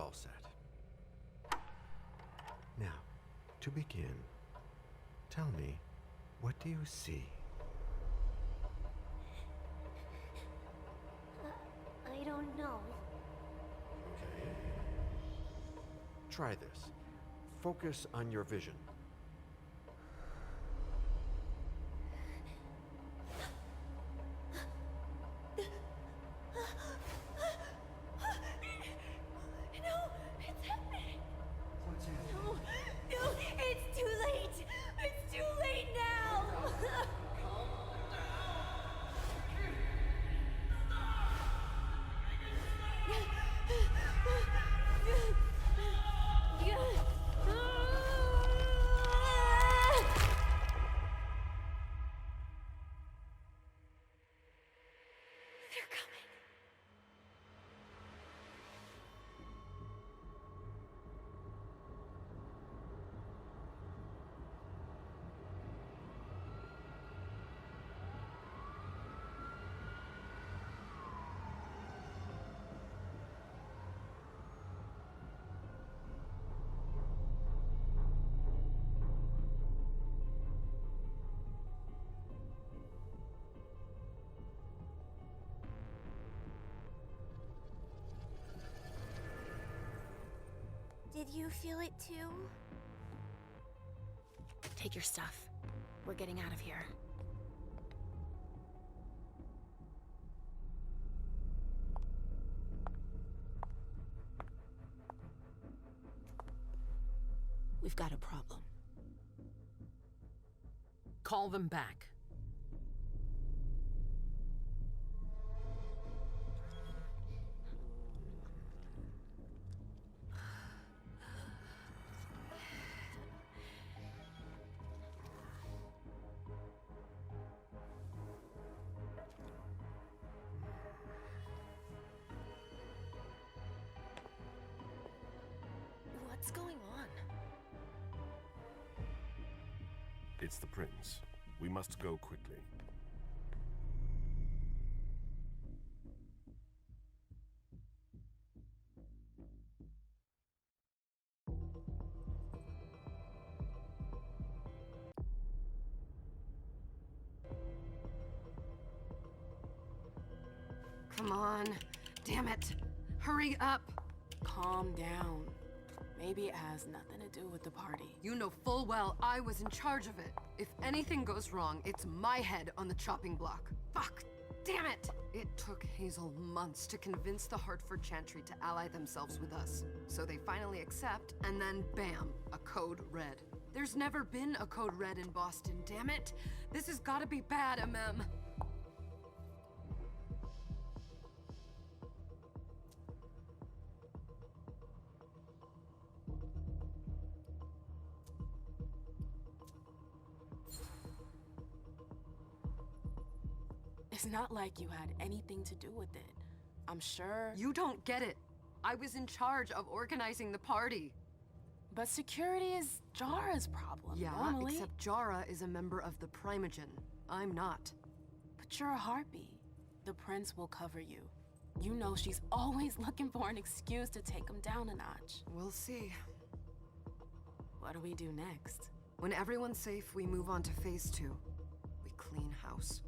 all set. Now, to begin, tell me, what do you see? I don't know. Okay. Try this. Focus on your vision. Did you feel it too? Take your stuff. We're getting out of here. We've got a problem. Call them back. What's going on? It's the prince. We must go quickly. Come on. Damn it. Hurry up. Calm down. Maybe it has nothing to do with the party. You know full well I was in charge of it. If anything goes wrong, it's my head on the chopping block. Fuck! Damn it! It took Hazel months to convince the Hartford Chantry to ally themselves with us. So they finally accept, and then bam, a code red. There's never been a code red in Boston, damn it! This has gotta be bad, MM. It's not like you had anything to do with it. I'm sure... You don't get it. I was in charge of organizing the party. But security is Jara's problem, Yeah, normally. except Jara is a member of the Primogen. I'm not. But you're a harpy. The prince will cover you. You know she's always looking for an excuse to take him down a notch. We'll see. What do we do next? When everyone's safe, we move on to phase 2. We clean house.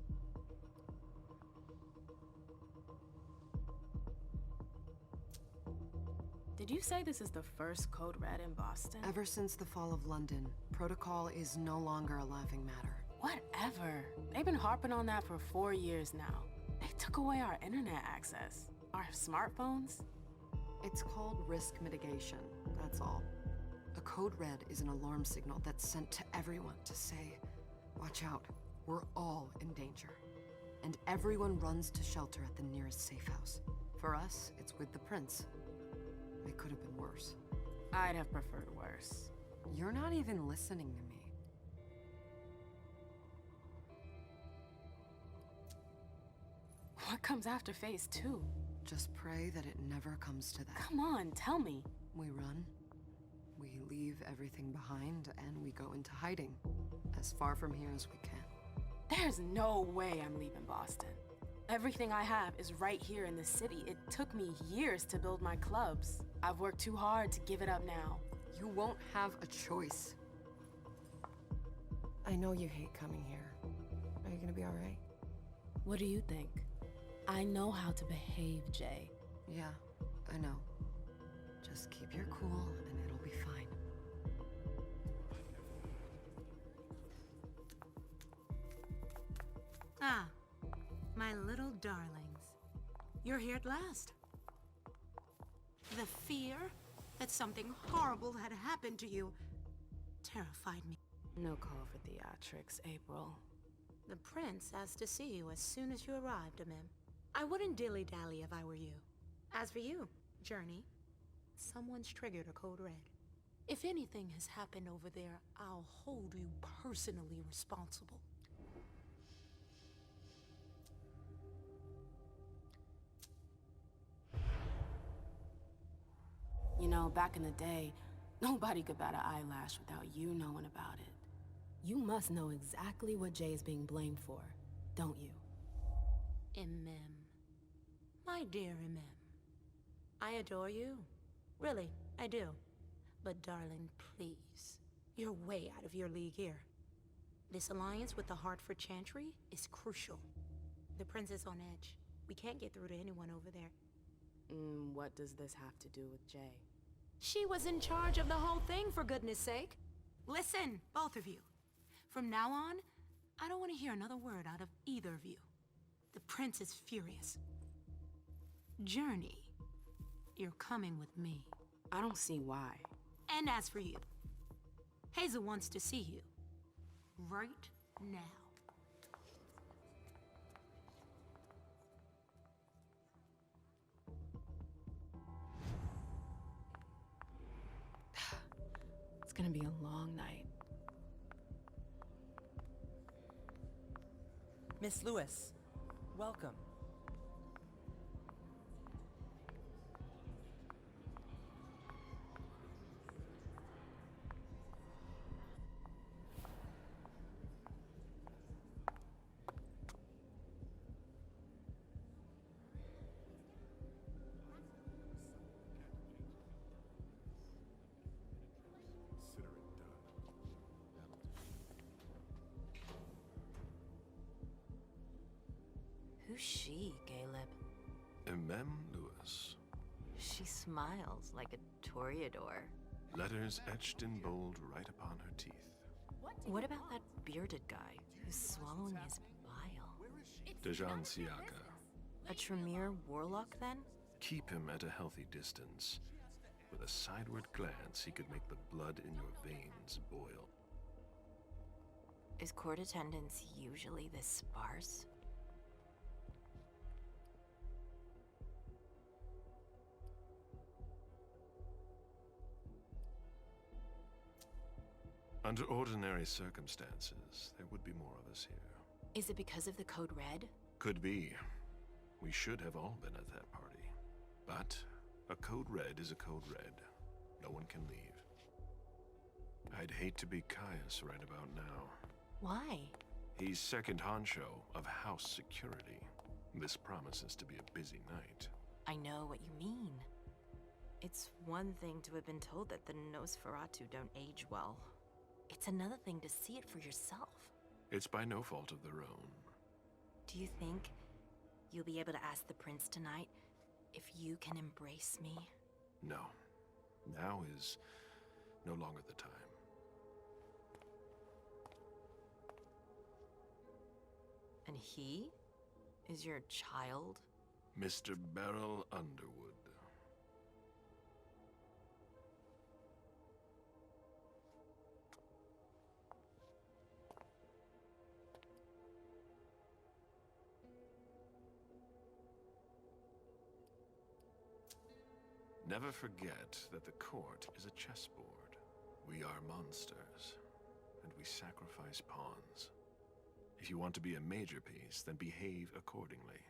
Did you say this is the first code red in Boston? Ever since the fall of London, protocol is no longer a laughing matter. Whatever. They've been harping on that for 4 years now. They took away our internet access. Our smartphones. It's called risk mitigation, that's all. A code red is an alarm signal that's sent to everyone to say, watch out, we're all in danger. And everyone runs to shelter at the nearest safe house. For us, it's with the prince. It could have been worse. I'd have preferred worse. You're not even listening to me. What comes after phase 2? Just pray that it never comes to that. Come on, tell me. We run, we leave everything behind, and we go into hiding. As far from here as we can. There's no way I'm leaving Boston. Everything I have is right here in the city. It took me years to build my clubs. I've worked too hard to give it up now. You won't have a choice. I know you hate coming here. Are you gonna be alright? What do you think? I know how to behave, Jay. Yeah, I know. Just keep your cool and it'll be fine. Ah, my little darlings. You're here at last. The fear that something horrible had happened to you terrified me. No call for theatrics, April. The prince asked to see you as soon as you arrived, Amim. I wouldn't dilly-dally if I were you. As for you, Journey, someone's triggered a code red. If anything has happened over there, I'll hold you personally responsible. You know, back in the day, nobody could bat an eyelash without you knowing about it. You must know exactly what Jay is being blamed for, don't you? Imem. My dear Imem. I adore you. Really, I do. But darling, please. You're way out of your league here. This alliance with the Hartford Chantry is crucial. The prince is on edge. We can't get through to anyone over there. What does this have to do with Jay? She was in charge of the whole thing, for goodness sake. Listen, both of you. From now on, I don't want to hear another word out of either of you. The prince is furious. Journey, you're coming with me. I don't see why. And as for you, Hazel wants to see you. Right now. It's gonna be a long night. Miss Lewis, welcome. Who's she, Caleb? Emem Lewis. She smiles like a toreador. Letters etched in bold right upon her teeth. What about that bearded guy who's swallowing his bile? Dejan Siaka. A Tremere warlock, then? Keep him at a healthy distance. With a sideward glance, he could make the blood in your veins boil. Is court attendance usually this sparse? Under ordinary circumstances, there would be more of us here. Is it because of the Code Red? Could be. We should have all been at that party. But a code red is a code red. No one can leave. I'd hate to be Caius right about now. Why? He's second honcho of house security. This promises to be a busy night. I know what you mean. It's one thing to have been told that the Nosferatu don't age well. It's another thing to see it for yourself. It's by no fault of their own. Do you think you'll be able to ask the prince tonight if you can embrace me? No. Now is no longer the time. And he is your child? Mr. Beryl Underwood. Never forget that the court is a chessboard. We are monsters, and we sacrifice pawns. If you want to be a major piece, then behave accordingly.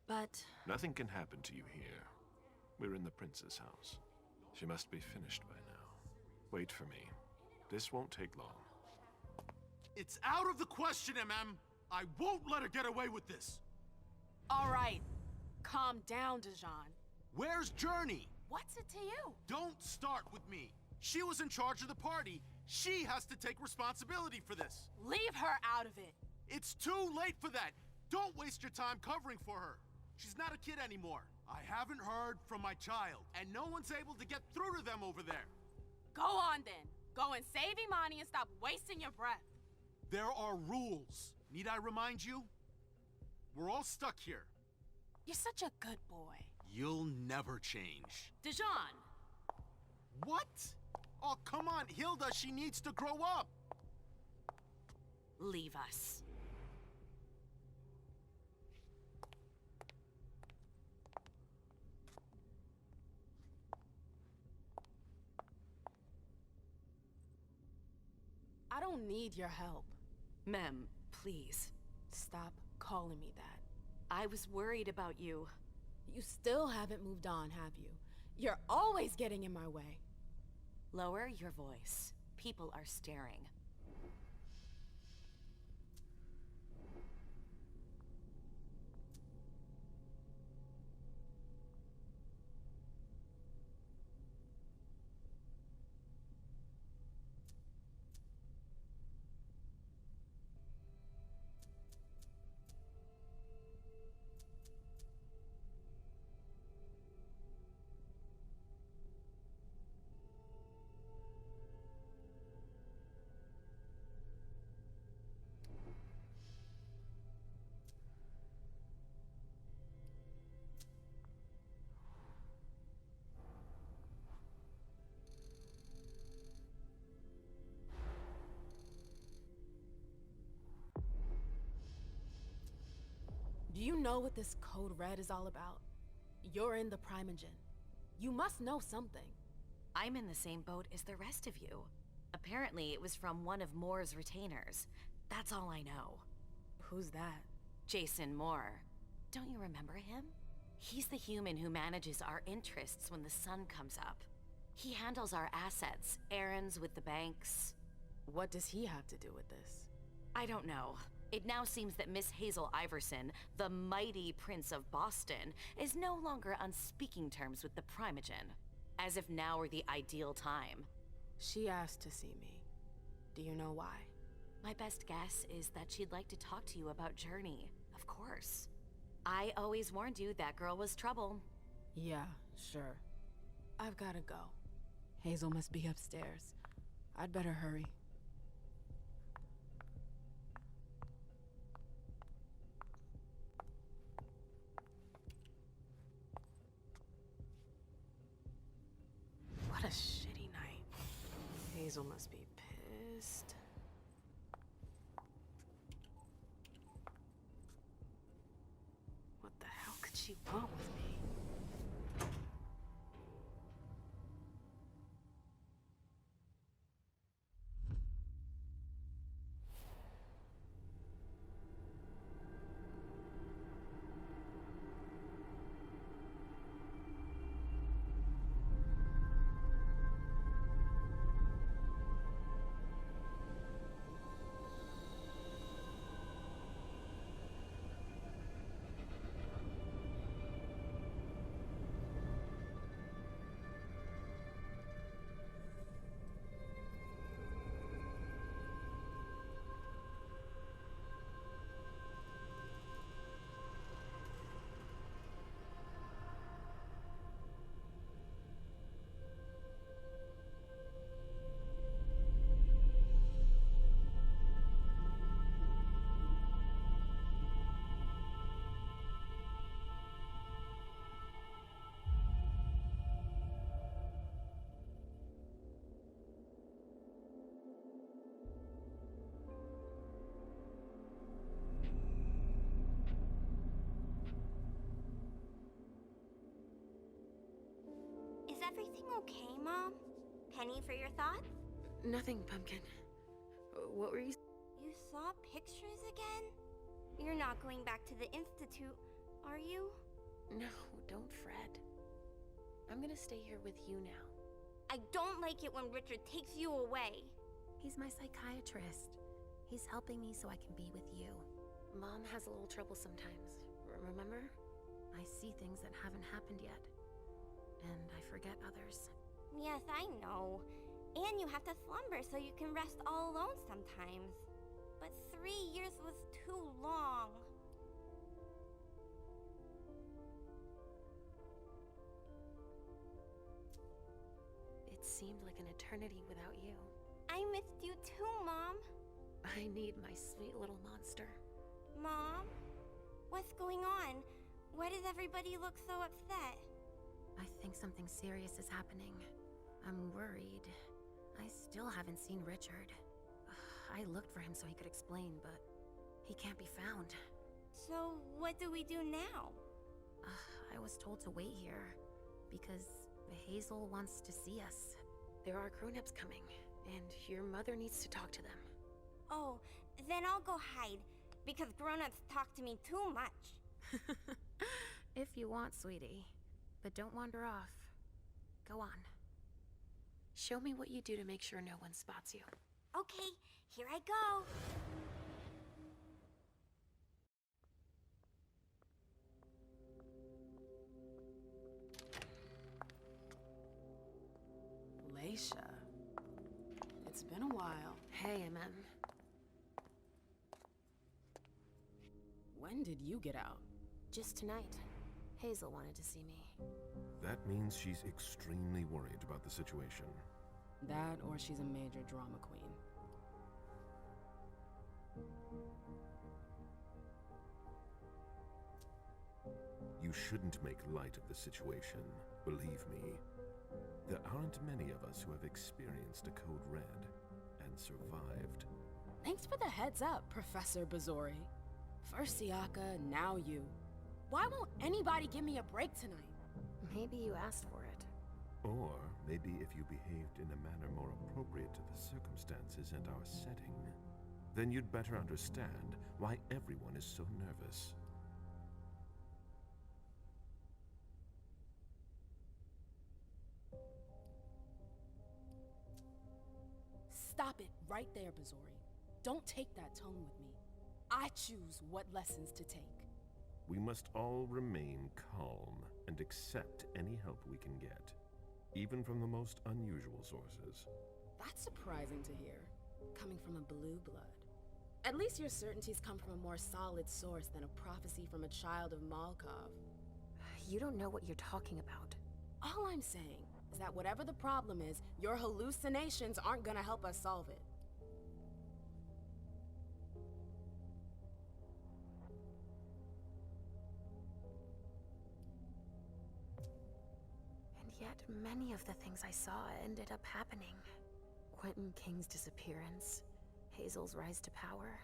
But Nothing can happen to you here. We're in the prince's house. She must be finished by now. Wait for me. This won't take long. It's out of the question, MM. I won't let her get away with this. All right. Calm down, Dijon. Where's Journey? What's it to you? Don't start with me. She was in charge of the party. She has to take responsibility for this. Leave her out of it. It's too late for that. Don't waste your time covering for her. She's not a kid anymore. I haven't heard from my child, and no one's able to get through to them over there. Go on then. Go and save Imani and stop wasting your breath. There are rules. Need I remind you? We're all stuck here. You're such a good boy. You'll never change. Dijon! What? Oh, come on, Hilda, she needs to grow up. Leave us. I don't need your help. Mem, please. Stop calling me that. I was worried about you. You still haven't moved on, have you? You're always getting in my way. Lower your voice. People are staring. Do you know what this Code Red is all about? You're in the Primogen. You must know something. I'm in the same boat as the rest of you. Apparently, it was from one of Moore's retainers. That's all I know. Who's that? Jason Moore. Don't you remember him? He's the human who manages our interests when the sun comes up. He handles our assets, errands with the banks. What does he have to do with this? I don't know. It now seems that Miss Hazel Iverson, the mighty Prince of Boston, is no longer on speaking terms with the Primogen. As if now were the ideal time. She asked to see me. Do you know why? My best guess is that she'd like to talk to you about Journey, of course. I always warned you that girl was trouble. Yeah, sure. I've gotta go. Hazel must be upstairs. I'd better hurry. What a shitty night. Hazel must be pissed. What the hell could she want with me? Is everything okay, Mom? Penny for your thoughts? Nothing, Pumpkin. What were you... You saw pictures again? You're not going back to the Institute, are you? No, don't fret. I'm gonna stay here with you now. I don't like it when Richard takes you away. He's my psychiatrist. He's helping me so I can be with you. Mom has a little trouble sometimes, remember? I see things that haven't happened yet. And I forget others. Yes, I know. And you have to slumber so you can rest all alone sometimes. But 3 years was too long. It seemed like an eternity without you. I missed you too, Mom. I need my sweet little monster. Mom? What's going on? Why does everybody look so upset? I think something serious is happening. I'm worried. I still haven't seen Richard. I looked for him so he could explain, but he can't be found. So, what do we do now? I was told to wait here, because Hazel wants to see us. There are grown-ups coming, and your mother needs to talk to them. Oh, then I'll go hide, because grown-ups talk to me too much. If you want, sweetie. But don't wander off. Go on. Show me what you do to make sure no one spots you. Okay, here I go. Leisha. It's been a while. Hey, MM. When did you get out? Just tonight. Hazel wanted to see me. That means she's extremely worried about the situation. That, or she's a major drama queen. You shouldn't make light of the situation, believe me. There aren't many of us who have experienced a Code Red and survived. Thanks for the heads up, Professor Bazori. First Siaka, now you. Why won't anybody give me a break tonight? Maybe you asked for it. Or maybe if you behaved in a manner more appropriate to the circumstances and our setting, then you'd better understand why everyone is so nervous. Stop it right there, Bazori. Don't take that tone with me. I choose what lessons to take. We must all remain calm and accept any help we can get, even from the most unusual sources. That's surprising to hear, coming from a blue blood. At least your certainties come from a more solid source than a prophecy from a child of Malkov. You don't know what you're talking about. All I'm saying is that whatever the problem is, your hallucinations aren't gonna help us solve it. And yet, many of the things I saw ended up happening. Quentin King's disappearance, Hazel's rise to power,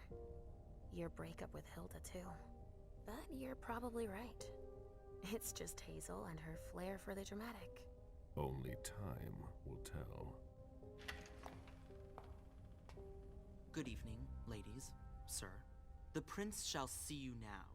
your breakup with Hilda too. But you're probably right. It's just Hazel and her flair for the dramatic. Only time will tell. Good evening, ladies, sir. The prince shall see you now.